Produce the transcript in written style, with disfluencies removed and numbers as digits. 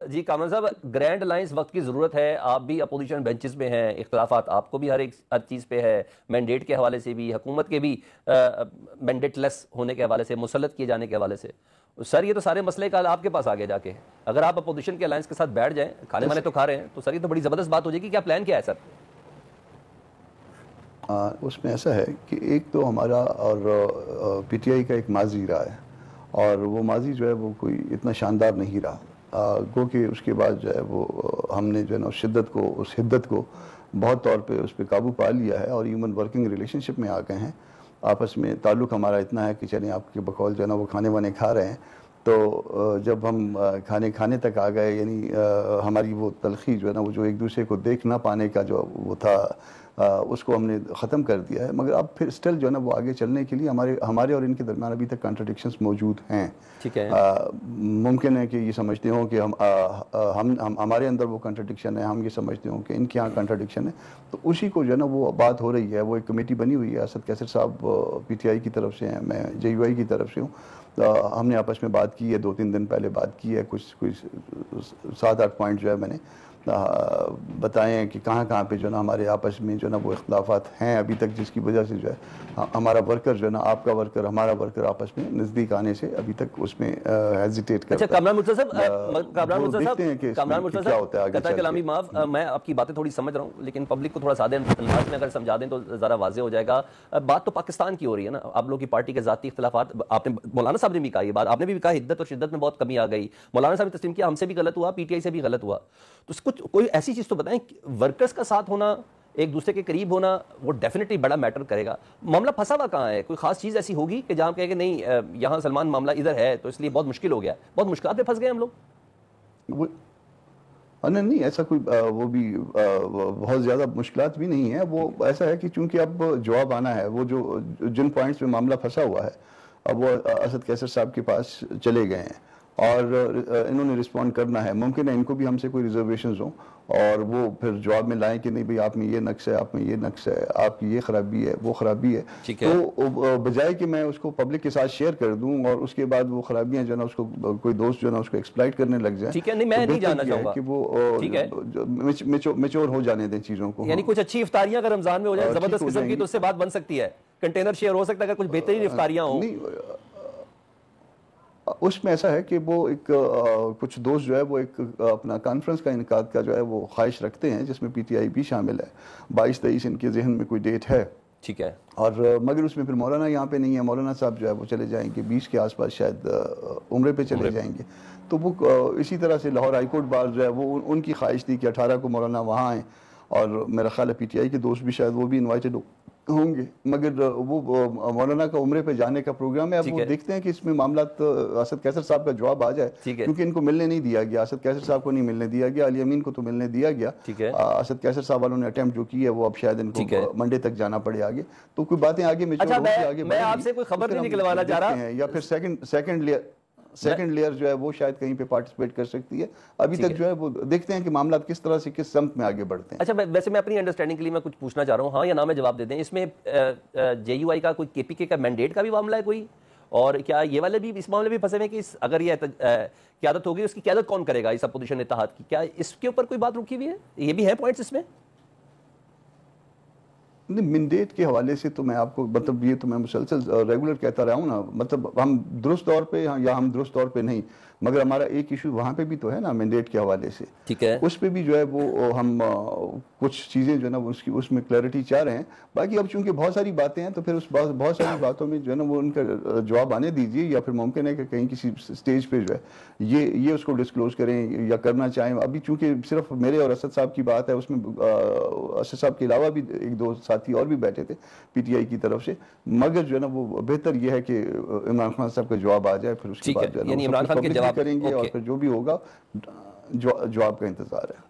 جی کامران صاحب، grand alliance وقت کی ضرورت ہے. آپ بھی اپوزیشن بینچز پہ ہیں، اختلافات آپ کو بھی ہر چیز پہ ہے، مینڈیٹ کے حوالے سے بھی، حکومت کے بھی مینڈیٹ لیس ہونے کے حوالے سے، مسلط کیے جانے کے حوالے سے. سر یہ تو سارے مسئلے کا آپ کے پاس آگے جا کے اگر آپ اپوزیشن کے الائنس کے ساتھ بیٹھ جائیں، کھانے وانے تو کھا رہے ہیں، تو سر یہ تو بڑی زبردست بات ہو جائے گی. کیا پلان کیا ہے سر؟ اس میں ایسا ہے کہ ایک تو ہمارا اور پی ٹی آئی کا ایک ماضی رہا ہے، اور وہ ماضی جو ہے وہ کوئی اتنا شاندار نہیں رہا. گو کہ اس کے بعد جو ہے وہ ہم نے جو ہے نا اس حدت کو بہت طور پہ اس پہ قابو پا لیا ہے، اور ایون ورکنگ ریلیشن شپ میں آ گئے ہیں. آپس میں تعلق ہمارا اتنا ہے کہ چلیں آپ کے بقول جو ہے نا وہ کھانے وانے کھا رہے ہیں، تو جب ہم کھانے تک آ گئے، یعنی ہماری وہ تلخی جو ہے نا وہ جو ایک دوسرے کو دیکھ نہ پانے کا جو وہ تھا، اس کو ہم نے ختم کر دیا ہے. مگر اب پھر اسٹل جو ہے نا وہ آگے چلنے کے لیے ہمارے اور ان کے درمیان ابھی تک کنٹرڈکشنز موجود ہیں. ٹھیک ہے. ممکن ہے کہ یہ سمجھتے ہوں کہ ہمارے اندر وہ کنٹرڈکشن ہے، ہم یہ سمجھتے ہوں کہ ان کے یہاں کنٹرڈکشن ہے. تو اسی کو جو ہے نا وہ بات ہو رہی ہے. وہ ایک کمیٹی بنی ہوئی ہے، اسد کیسر صاحب پی ٹی آئی کی طرف سے ہیں، میں جے یو آئی کی طرف سے ہوں. ہم نے آپس میں بات کی ہے، 2-3 دن پہلے بات کی ہے. کچھ 7-8 پوائنٹ جو ہے میں نے بتائے ہیں کہ کہاں پہ جو ہے نا ہمارے آپس میں جو ہے نا وہ اختلافات ہیں ابھی تک، جس کی وجہ سے جو ہے ہمارا ورکر جو ہے نا، آپ کا ورکر ہمارا ورکر آپس میں نزدیک آنے سے ابھی تک اس میں ہیزیٹیٹ کرتا ہے. اچھا کامران مرتضیٰ صاحب، دیکھتے ہیں کہ اس میں کیا ہوتا ہے آگے قطع کلامی معاف، میں آپ کی باتیں تھوڑی سمجھ رہا ہوں، لیکن پبلک کو تھوڑا سادہ انداز میں اگر سمجھا دیں تو ذرا واضح ہو جائے گا. بات تو پاکستان کی ہو رہی ہے نا، آپ لوگ کی پارٹی کے ذاتی اختلافات، آپ نے مولانا صاحب نے بھی کہا یہ بات، آپ نے بھی کہا حدت اور شدت میں بہت کمی آ گئی. مولانا صاحب نے تسلیم کیا ہم سے بھی غلط ہوا، پی ٹی آئی سے بھی غلط ہوا. تو کچھ کوئی ایسی چیز تو بتائیں، ورکرز کا ساتھ ہونا، ایک دوسرے کے قریب ہونا، وہ ڈیفینیٹلی بڑا میٹر کرے گا. معاملہ پھنسا ہوا کہاں ہے؟ کوئی خاص چیز ایسی ہوگی کہ جہاں کہے کہ نہیں یہاں سلمان معاملہ ادھر ہے تو اس لیے بہت مشکل ہو گیا، بہت مشکلات میں پھنس گئے ہم لوگ؟ نہیں، ایسا کوئی وہ بھی بہت زیادہ مشکلات بھی نہیں ہے. وہ ایسا ہے کہ چونکہ اب جواب آنا ہے، وہ جو جن پوائنٹس میں معاملہ پھنسا ہوا ہے اب وہ اسد کیسر صاحب کے پاس چلے گئے ہیں، اور انہوں نے رسپونڈ کرنا ہے. ممکن ہے ان کو بھی ہم سے کوئی ریزرویشنز ہوں، اور وہ پھر جواب میں لائیں کہ نہیں بھئی آپ میں یہ نقص ہے، آپ میں یہ نقص ہے، آپ کی یہ خرابی ہے، وہ خرابی ہے. تو بجائے کہ میں اس کو پبلک کے ساتھ شیئر کر دوں اور اس کے بعد وہ خرابیاں جو ہے نا اس کو کوئی دوست جو ہے نا اس کو ایکسپلائٹ کرنے لگ جائیں، ٹھیک ہے. نہیں میں نہیں جاننا چاہوں گا کہ وہ میچور ہو جانے دیں چیزوں کو. یعنی کچھ اچھی افطاریاں اگر رمضان میں ہو جائیں زبردست قسم کی تو اس سے بات بن سکتی ہے، کنٹینر شیئر ہو سکتا ہے اگر کچھ بہترین افطاریاں ہوں. اس میں ایسا ہے کہ وہ ایک کچھ دوست جو ہے وہ ایک اپنا کانفرنس کا انعقاد کا جو ہے وہ خواہش رکھتے ہیں، جس میں پی ٹی آئی بھی شامل ہے. 22-23 ان کے ذہن میں کوئی ڈیٹ ہے. ٹھیک ہے. اور مگر اس میں پھر مولانا یہاں پہ نہیں ہے. مولانا صاحب جو ہے وہ چلے جائیں گے 20 کے آس پاس، شاید عمرے پہ چلے جائیں گے. تو وہ اسی طرح سے لاہور ہائی کورٹ بار جو ہے وہ ان کی خواہش تھی کہ 18 کو مولانا وہاں آئیں، اور میرا خیال ہے پی ٹی آئی کے دوست بھی شاید وہ بھی انوائٹڈ ہوں گے. مگر وہ مولانا کا عمرے پہ جانے کا پروگرام ہے. اب وہ دیکھتے ہیں کہ اس میں معاملات اسد کیسر صاحب کا جواب آ جائے، کیونکہ ان کو ملنے نہیں دیا گیا. اسد کیسر صاحب کو نہیں ملنے دیا گیا، علی امین کو تو ملنے دیا گیا. اسد کیسر صاحب والوں نے اٹیمپٹ جو کی ہے وہ اب شاید ان کو منڈے تک جانا پڑے آگے. تو کوئی باتیں آگے میں آپ سے کوئی خبر نہیں نکلوانا چاہ رہا، یا پھر سیکنڈ لیئر جو ہے وہ شاید کہیں پہ پارٹیسپیٹ کر سکتی ہے. ابھی تک جو ہے وہ دیکھتے ہیں کہ معاملات کس طرح سے کس سمت میں آگے بڑھتے ہیں. اچھا ویسے میں اپنی انڈرسٹینڈنگ کے لیے میں کچھ پوچھنا چاہ رہا ہوں، ہاں یا نہ میں جواب دے دیں. اس میں جے یو آئی کا کوئی کے پی کے کا مینڈیٹ کا بھی معاملہ ہے کوئی، اور کیا یہ والے بھی اس معاملے میں پھنسے ہوئے کہ اگر یہ قیادت ہوگی اس کی قیادت کون کرے گا اس اپوزیشن اتحاد کی؟ کیا اس کے اوپر کوئی بات رکی ہوئی ہے؟ یہ بھی ہے پوائنٹس اس میں؟ نہیں، مینڈیٹ کے حوالے سے تو میں آپ کو مطلب یہ تو میں مسلسل ریگولر کہتا رہا ہوں نا. مطلب ہم درست طور پہ یا ہم درست طور پہ نہیں، مگر ہمارا ایک ایشو وہاں پہ بھی تو ہے نا مینڈیٹ کے حوالے سے. ٹھیک ہے. اس پہ بھی جو ہے وہ ہم کچھ چیزیں جو ہے نا اس میں کلیئرٹی چاہ رہے ہیں. باقی اب چونکہ بہت ساری باتیں ہیں تو پھر اس بہت ساری باتوں میں جو ہے نا وہ ان کا جواب آنے دیجیے، یا پھر ممکن ہے کہ کہیں کسی سٹیج پہ جو ہے یہ اس کو ڈسکلوز کریں یا کرنا چاہیں. ابھی چونکہ صرف میرے اور اسد صاحب کی بات ہے، اس میں اسد صاحب کے علاوہ بھی 1-2 ساتھی اور بھی بیٹھے تھے پی ٹی آئی کی طرف سے. مگر جو ہے نا وہ بہتر یہ ہے کہ عمران خان صاحب کا جواب آ جائے، پھر اس کے بعد جو ہے نا عمران خان کے جواب کریں گے، اور پھر جو بھی ہوگا جواب کا انتظار ہے.